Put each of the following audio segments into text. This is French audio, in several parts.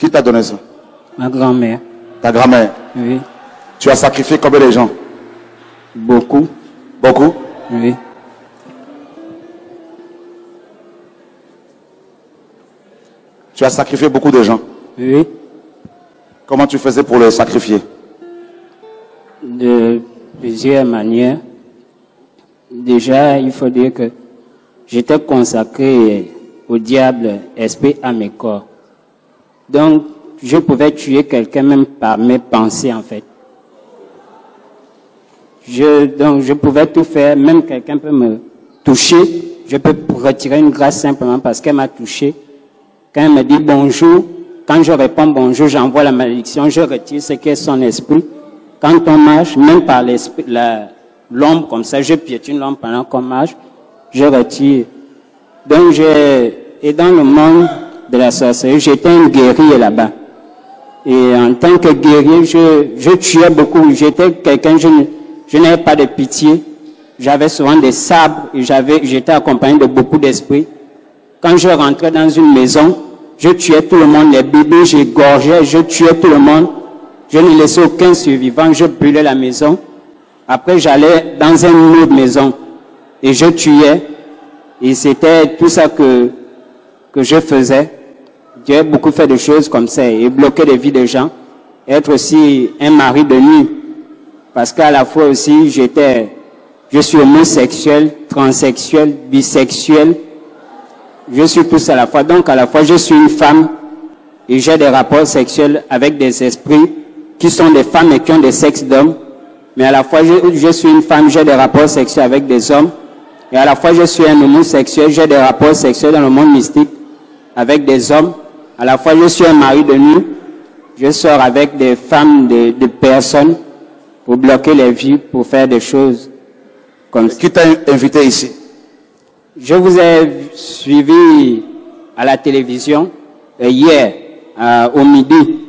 Qui t'a donné ça? Ma grand-mère. Ta grand-mère? Oui. Tu as sacrifié combien de gens? Beaucoup. Beaucoup? Oui. Tu as sacrifié beaucoup de gens? Oui. Comment tu faisais pour les sacrifier? De plusieurs manières. Déjà, il faut dire que j'étais consacré au diable, esprit, âme et corps. Donc, je pouvais tuer quelqu'un même par mes pensées, en fait. Donc, je pouvais tout faire, même quelqu'un peut me toucher. Je peux retirer une grâce simplement parce qu'elle m'a touché. Quand elle me dit bonjour, quand je réponds bonjour, j'envoie la malédiction, je retire ce qu'est son esprit. Quand on marche, même par l'esprit, l'ombre comme ça, je piétine l'ombre pendant qu'on marche, je retire. Donc, et dans le monde de la sorcellerie, j'étais un guerrier là-bas. Et en tant que guerrier, je tuais beaucoup. J'étais quelqu'un, je n'avais pas de pitié. J'avais souvent des sabres et j'étais accompagné de beaucoup d'esprits. Quand je rentrais dans une maison, je tuais tout le monde, les bébés, j'égorgeais, je tuais tout le monde. Je ne laissais aucun survivant, je brûlais la maison. Après, j'allais dans une autre maison et je tuais. Et c'était tout ça que je faisais. J'ai beaucoup fait de choses comme ça et bloquer des vies de gens. Être aussi un mari de nuit. Parce qu'à la fois aussi, je suis homosexuel, transsexuel, bisexuel. Je suis tous à la fois. Donc à la fois, je suis une femme et j'ai des rapports sexuels avec des esprits qui sont des femmes et qui ont des sexes d'hommes. Mais à la fois, je suis une femme, j'ai des rapports sexuels avec des hommes. Et à la fois, je suis un homosexuel, j'ai des rapports sexuels dans le monde mystique avec des hommes. À la fois, je suis un mari de nuit. Je sors avec des femmes, de personnes pour bloquer les vies, pour faire des choses comme ça. Qui t'a invité ici? Je vous ai suivi à la télévision hier, au midi.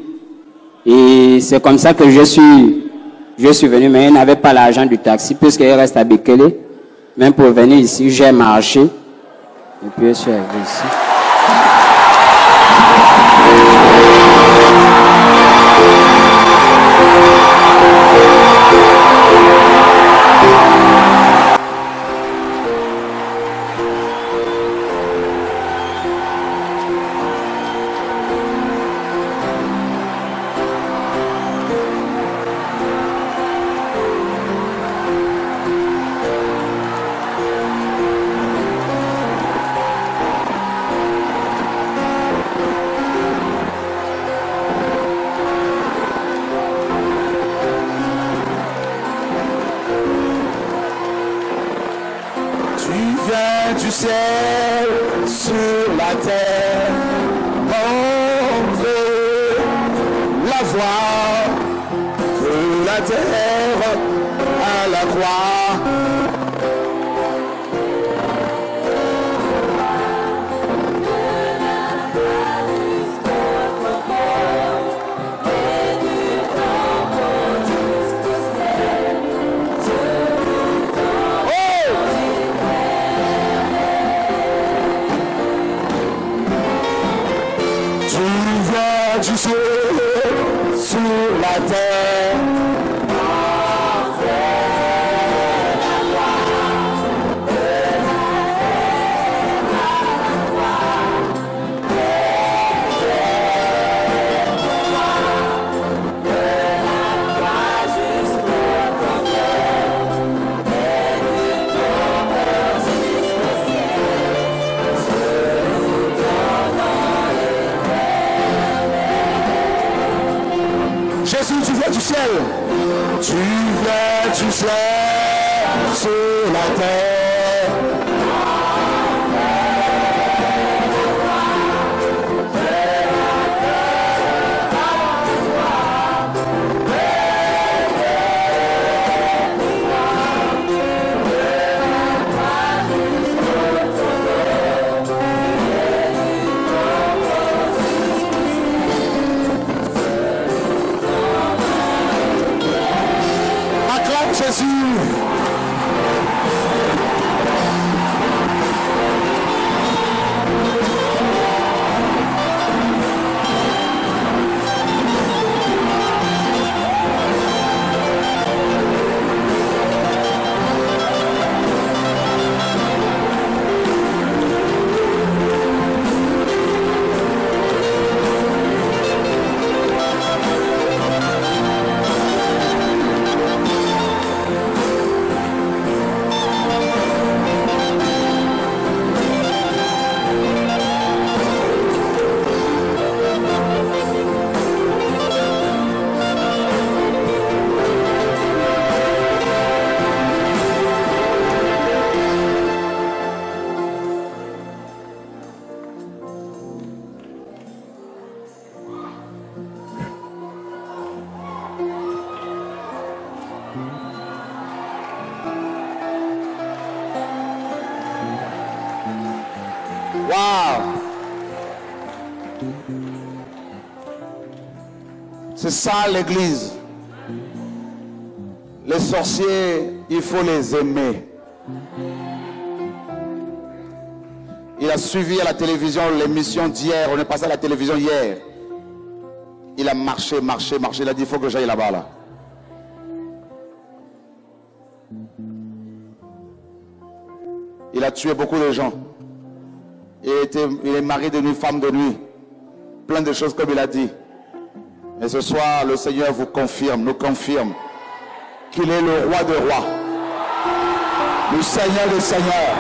Et c'est comme ça que je suis venu, mais il n'avait pas l'argent du taxi, puisqu'il reste à Bekele. Même pour venir ici, j'ai marché. Et puis je suis arrivé ici. Du ciel sur la terre, montre la voie de la terre à la croix. Du ciel sur la terre. Jésus, tu viens du ciel. Tu viens du ciel sur la terre. Jésus. Waouh! C'est ça l'église. Les sorciers, il faut les aimer. Il a suivi à la télévision l'émission d'hier. On est passé à la télévision hier. Il a marché. Il a dit, il faut que j'aille là-bas. Là. Il a tué beaucoup de gens. Il est mari de nuit, femme de nuit. Plein de choses comme il a dit. Et ce soir, le Seigneur nous confirme qu'il est le roi des rois. Le Seigneur des seigneurs.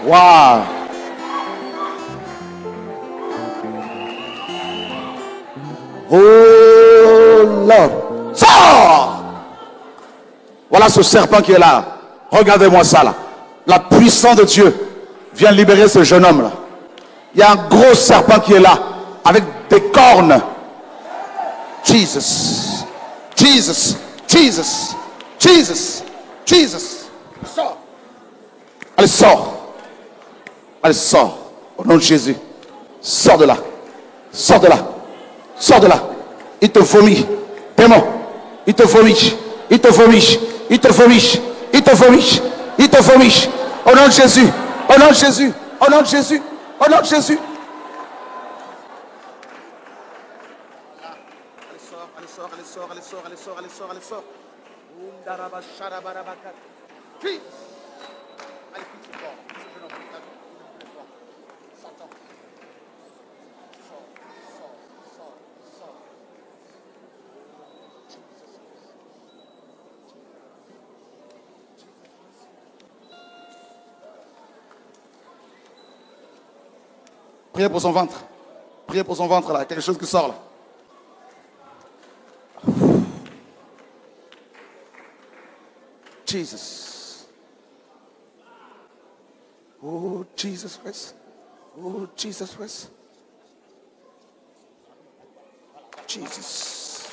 Waouh! Oh Lord! Sors! Voilà ce serpent qui est là. Regardez-moi ça là. La puissance de Dieu vient libérer ce jeune homme là. Il y a un gros serpent qui est là avec des cornes. Jesus. Jesus. Jesus. Jesus. Jesus. Sors. Allez, sors. Allez, sors. Au nom de Jésus. Sors de là. Sors de là. Sors de là. Il te vomit. Démon. Il te vomit. Il te vomit. Il te vomit. Il te vomit. Il te vomit. Au nom de Jésus. Au nom de Jésus. Au nom de Jésus. Au nom de Jésus. Allez, sors. Allez, sors. Allez, sors. Allez, sors. Allez, sors. Allez, sors. Allez, sors. Puis. Allez, plus fort. Priez pour son ventre. Priez pour son ventre là. Quelque chose qui sort là. Jesus. Oh, Jesus Christ. Oh, Jesus Christ. Jesus.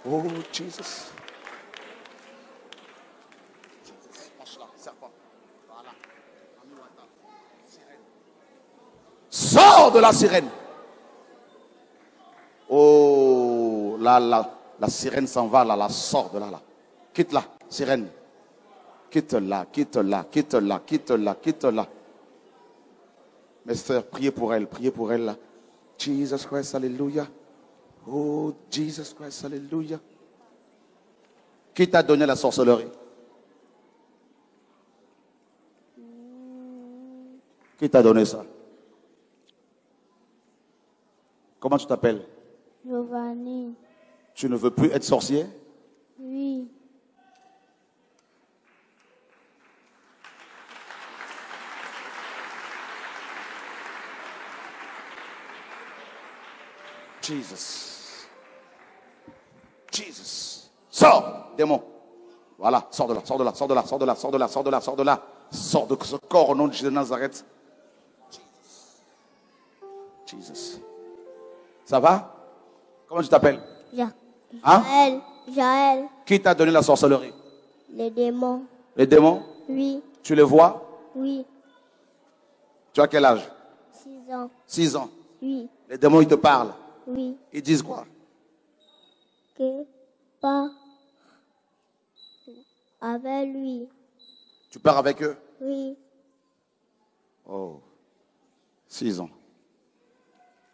Oh, Jesus. Marche là, serpent. Voilà. Sors de la sirène. Oh, là, la sirène s'en va, là, sort de là, là. Quitte-la, sirène. Quitte-la, quitte-la, quitte-la, quitte-la, quitte-la. Mes sœurs, priez pour elle, là. Jesus Christ, alléluia. Oh, Jesus Christ, alléluia. Qui t'a donné la sorcellerie? Qui t'a donné ça? Comment tu t'appelles? Giovanni. Tu ne veux plus être sorcier? Oui. Jesus. Jesus. Sors, démon. Voilà, sors de là, sors de là, sors de là, sors de là, sors de là, sors de là, sors de là. Sors de ce corps au nom de Jésus de Nazareth. Jesus. Ça va? Comment tu t'appelles? Jaël. Jaël. Qui t'a donné la sorcellerie? Les démons. Les démons? Oui. Tu les vois? Oui. Tu as quel âge? 6 ans. 6 ans. Oui. Les démons, ils te parlent. Oui. Ils disent quoi? Que pas avec lui. Tu pars avec eux? Oui. Oh. 6 ans.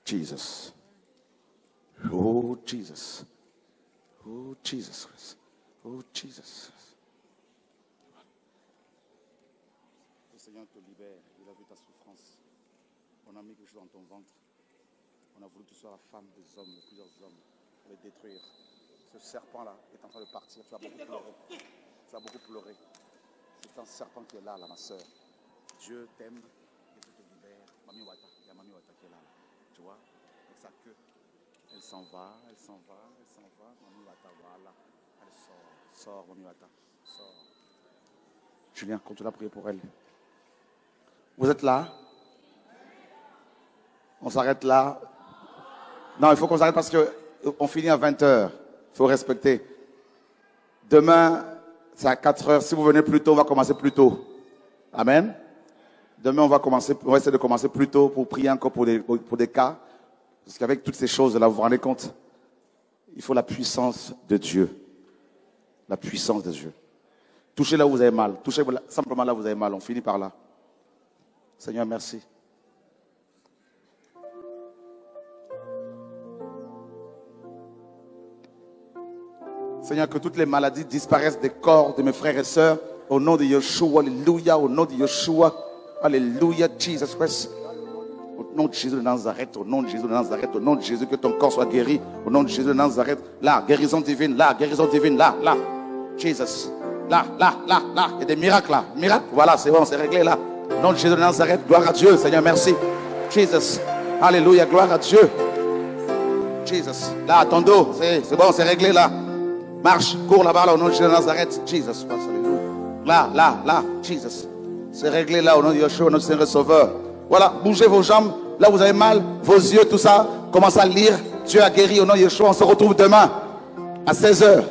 Jesus. Oh, Jesus. Oh, Jesus. Oh, Jesus. Le Seigneur te libère. Il a vu ta souffrance. On a mis quelque chose dans ton ventre. On a voulu que tu sois la femme des hommes, de plusieurs hommes, pour les détruire. Ce serpent-là est en train de partir. Tu as beaucoup pleuré. Tu as beaucoup pleuré. C'est un serpent qui est là, ma soeur. Dieu t'aime et Dieu te libère. Mami Wata, il y a Mami Wata qui est là. Tu vois, avec sa queue. Elle s'en va, elle s'en va, elle s'en va. Mami Wata, voilà. Elle sort, Mami Wata, sort. Julien, continue à prier pour elle. Vous êtes là? On s'arrête là? Non, il faut qu'on s'arrête parce qu'on finit à 20h. Il faut respecter. Demain, c'est à 4h. Si vous venez plus tôt, on va commencer plus tôt. Amen. Demain, on va essayer de commencer plus tôt pour prier encore pour des cas. Parce qu'avec toutes ces choses-là, vous vous rendez compte? Il faut la puissance de Dieu. La puissance de Dieu. Touchez là où vous avez mal. Touchez simplement là où vous avez mal. On finit par là. Seigneur, merci. Seigneur, que toutes les maladies disparaissent des corps de mes frères et sœurs. Au nom de Yeshua, alléluia. Au nom de Yeshua, alléluia. Jesus Christ. Au nom de Jésus de Nazareth, au nom de Jésus de Nazareth, au nom de Jésus, que ton corps soit guéri. Au nom de Jésus de Nazareth. Là, guérison divine, là, guérison divine, là, là. Jesus. Là. Il y a des miracles là. Miracles. Voilà, c'est bon, c'est réglé là. Au nom de Jésus de Nazareth, gloire à Dieu, Seigneur, merci. Jesus. Alléluia, gloire à Dieu. Jesus. Là, ton dos, c'est bon, c'est réglé là. Marche, cours là-bas, là, au nom de Jésus de Nazareth. Jesus. Là, Jesus. C'est réglé là, au nom de Yeshua, notre Seigneur et Sauveur. Voilà, bougez vos jambes, là vous avez mal, vos yeux, tout ça. Commencez à lire. Dieu a guéri au nom de Yeshua. On se retrouve demain à 16h.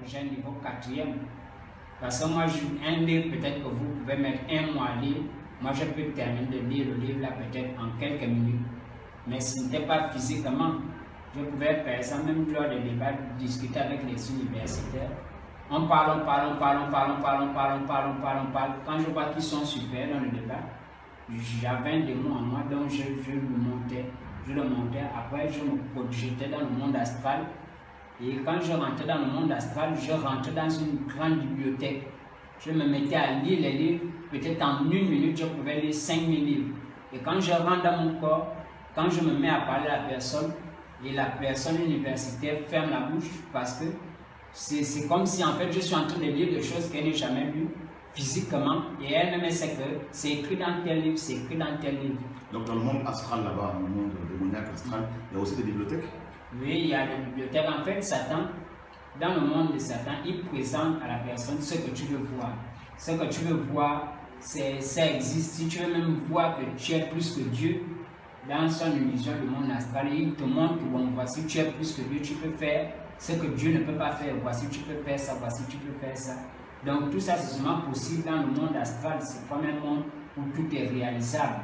J'ai un niveau 4e. Parce que moi, un livre, peut-être que vous pouvez mettre un mois à lire. Moi, je peux terminer de lire le livre là peut-être en quelques minutes. Mais ce n'était pas physiquement. Je pouvais faire ça même lors des débats, discuter avec les universitaires. On parle. Quand je vois qu'ils sont super dans le débat, j'avais un démon en moi, donc je le montais. Après, je me projetais dans le monde astral. Et quand je rentrais dans le monde astral, je rentrais dans une grande bibliothèque. Je me mettais à lire les livres. Peut-être en 1 minute, je pouvais lire 5000 livres. Et quand je rentre dans mon corps, quand je me mets à parler à la personne, et la personne universitaire ferme la bouche parce que c'est comme si en fait je suis en train de lire des choses qu'elle n'a jamais lues physiquement. Et elle-même sait que c'est écrit dans tel livre, c'est écrit dans tel livre. Donc dans le monde astral là-bas, dans le monde démoniaque astral, il y a aussi des bibliothèques? Oui, il y a des bibliothèques. En fait, Satan, dans le monde de Satan, il présente à la personne ce que tu veux voir. Ce que tu veux voir, ça existe. Si tu veux même voir que tu es plus que Dieu, dans son illusion du monde astral, il te montre que bon, voici, tu es plus que Dieu, tu peux faire ce que Dieu ne peut pas faire. Voici, tu peux faire ça, voici, tu peux faire ça. Donc, tout ça, c'est seulement possible dans le monde astral. C'est pas un monde où tout est réalisable.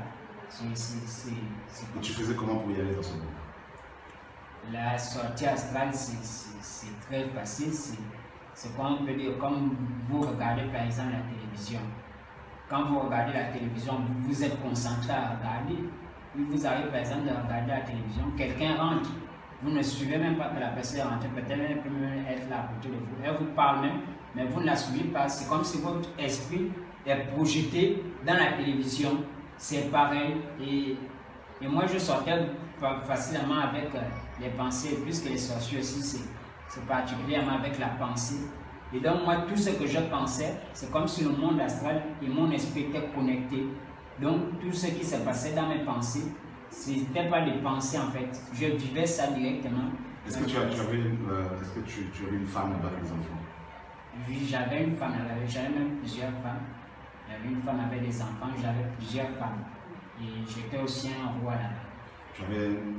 Et tu faisais comment pour y aller dans ce monde? La sortie astrale, c'est très facile. C'est comme on peut dire, comme vous regardez par exemple la télévision. Quand vous regardez la télévision, vous êtes concentré à regarder. Puis vous arrivez par exemple de regarder la télévision, quelqu'un rentre. Vous ne suivez même pas que la personne rentre. Peut-être elle peut même être là à côté de vous. Elle vous parle même, mais vous ne la suivez pas. C'est comme si votre esprit est projeté dans la télévision. C'est pareil. Et moi, je sortais facilement avec les pensées, puisque les sorciers aussi, c'est particulièrement avec la pensée. Et donc, moi, tout ce que je pensais, c'est comme si le monde astral et mon esprit étaient connectés. Donc, tout ce qui se passait dans mes pensées, ce n'était pas des pensées en fait. Je vivais ça directement. Est-ce que tu avais une femme là-bas avec des enfants? Oui, j'avais une femme, j'avais même plusieurs femmes. J'avais une femme avec des enfants, j'avais plusieurs femmes. Et j'étais aussi un roi là-bas.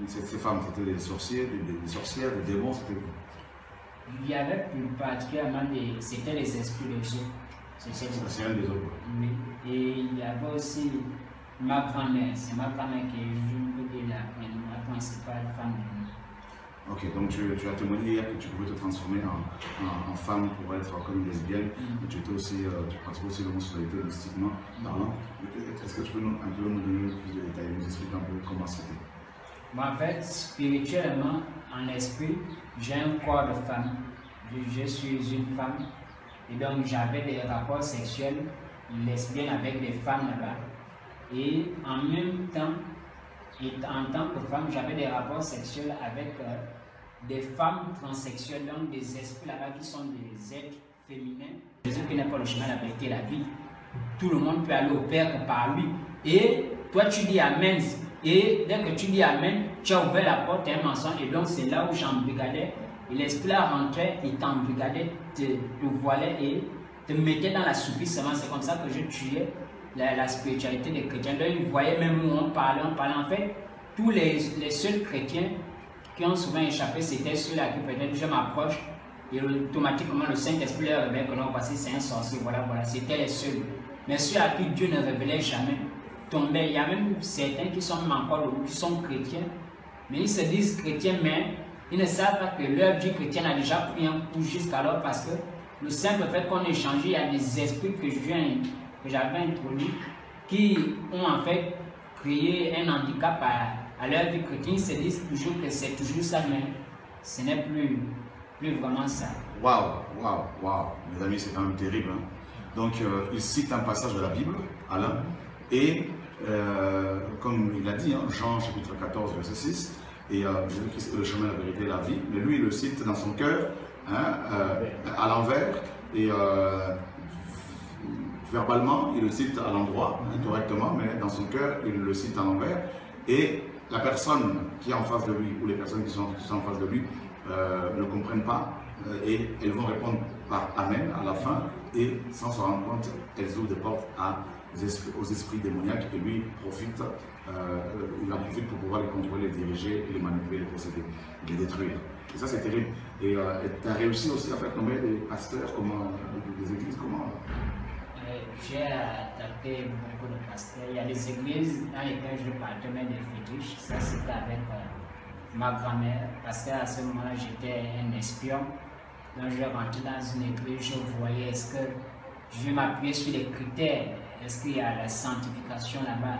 Ces femmes, c'était des sorcières, des démons, c'était quoi? Il y avait plus particulièrement c'était les esprits des autres. C'est un des autres. Oui. Et il y avait aussi ma grand-mère. C'est ma grand-mère qui est la principale femme du monde. Ok, donc tu as témoigné hier que tu pouvais te transformer en femme pour être comme une lesbienne, mais tu pratiques aussi l'homosexualité mystiquement parlant. Est-ce que tu peux un peu nous donner plus de détails, nous expliquer un peu comment c'était? En fait, spirituellement, en esprit, j'ai un corps de femme. Je suis une femme. Et donc, j'avais des rapports sexuels lesbiennes avec des femmes là-bas. Et en même temps, en tant que femme, j'avais des rapports sexuels avec des femmes transsexuelles, donc des esprits là-bas qui sont des êtres féminins. Jésus qui n'est pas le chemin, la vérité et la vie. Tout le monde peut aller au Père que par lui. Et toi, tu dis Amen. Et dès que tu dis Amen, tu as ouvert la porte à un mensonge. Et donc, c'est là où j'embrigadais Et l'esprit là rentrait, il t'embrigadait, te voilait et te mettait dans l'assoupissement. C'est comme ça que je tuais la spiritualité des chrétiens. Donc ils voyaient même où on parlait. En fait, tous les seuls chrétiens qui ont souvent échappé, c'était ceux-là qui peut-être je m'approche et automatiquement le Saint-Esprit leur révèle que non, voici c'est un sorcier, voilà, c'était les seuls. Mais ceux à qui Dieu ne révélait jamais tombaient. Il y a même certains qui sont même encore debout, qui sont chrétiens, mais ils se disent chrétiens, mais ils ne savent pas que leur vie chrétienne a déjà pris un coup jusqu'alors parce que le simple fait qu'on échange, il y a des esprits que j'avais introduits qui ont en fait créé un handicap à leur vie chrétienne. Ils se disent toujours que c'est toujours ça, mais ce n'est plus vraiment ça. Waouh, mes amis, c'est quand même terrible. Hein? Donc, il cite un passage de la Bible, Alain, et comme il a dit, hein, Jean chapitre 14, verset 6, et Jésus-Christ est le chemin, la vérité et la vie, mais lui, il le cite dans son cœur, hein, à l'envers, et verbalement, il le cite à l'endroit, hein, correctement, mais dans son cœur, il le cite à l'envers, et la personne qui est en face de lui, ou les personnes qui sont en face de lui, ne comprennent pas, et elles vont répondre par Amen à la fin, et sans se rendre compte, elles ouvrent des portes aux esprits démoniaques, et lui profite, il en profite pour pouvoir les contrôler, les diriger, et les manipuler, les posséder, les détruire. Et ça c'est terrible. Et tu as réussi aussi à faire tomber des pasteurs, des églises, comment? J'ai attaqué beaucoup de pasteurs. Il y a des églises dans lesquelles je partais même des fétiches. Ça c'était avec ma grand-mère, parce qu'à ce moment-là j'étais un espion. Donc je rentrais dans une église, je voyais est-ce que je m'appuyais sur les critères. Est-ce qu'il y a la sanctification là-bas?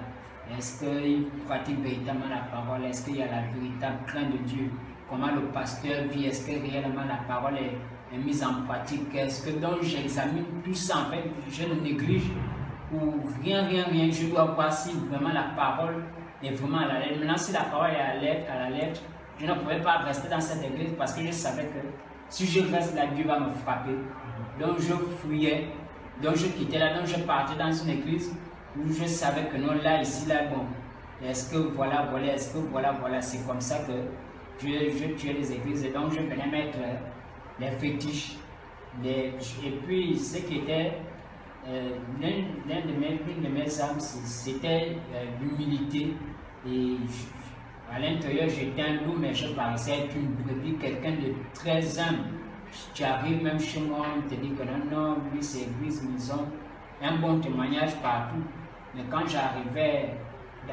Est-ce qu'il pratique véritablement la parole? Est-ce qu'il y a la véritable crainte de Dieu? Comment le pasteur vit? Est-ce que réellement la parole est mise en pratique? Est-ce que donc j'examine tout ça? En fait, je ne néglige ou rien. Je dois voir si vraiment la parole est vraiment à la lettre. Maintenant, si la parole est à la lettre, je ne pouvais pas rester dans cette église parce que je savais que si je reste là, Dieu va me frapper. Donc je fuyais, donc je quittais là, donc je partais dans une église où je savais que non, là, ici, là, bon, est-ce que voilà, est-ce que voilà, c'est comme ça que je tuais les églises. Et donc je venais mettre les fétiches. Et puis ce qui était l'une de mes âmes, c'était l'humilité. Et à l'intérieur, j'étais un loup, mais je paraissais être une brebis, quelqu'un de très humble. Tu arrives même chez moi, on te dit que non, lui c'est église, ils ont un bon témoignage partout. Mais quand j'arrivais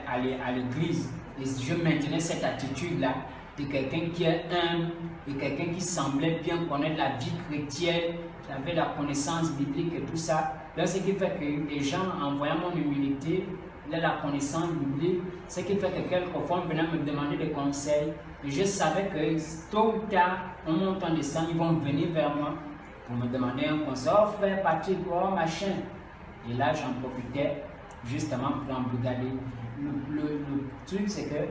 à l'église, je maintenais cette attitude-là de quelqu'un qui est humble, de quelqu'un qui semblait bien connaître la vie chrétienne, j'avais la connaissance biblique et tout ça. Là, ce qui fait que les gens, en voyant mon humilité, la connaissance biblique, ce qui fait que quelquefois on venait me demander des conseils. Et je savais que tôt ou tard, au montant de sang, ils vont venir vers moi pour me demander un conseil. Oh frère Patrick, oh machin. Et là, j'en profitais justement pour embrigader. Le truc, c'est que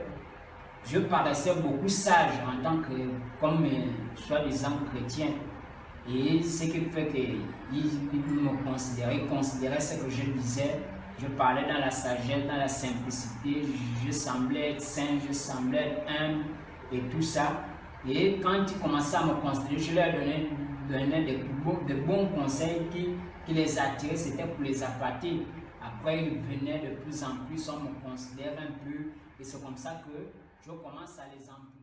je paraissais beaucoup sage en tant que, comme soi-disant chrétien. Et ce qui fait qu'ils me considéraient ce que je disais. Je parlais dans la sagesse, dans la simplicité, je semblais être saint, je semblais être humble et tout ça. Et quand ils commençaient à me considérer, je leur donnais de bons conseils qui les attiraient, c'était pour les appâter. Après, ils venaient de plus en plus, on me considère un peu, et c'est comme ça que je commence à les employer.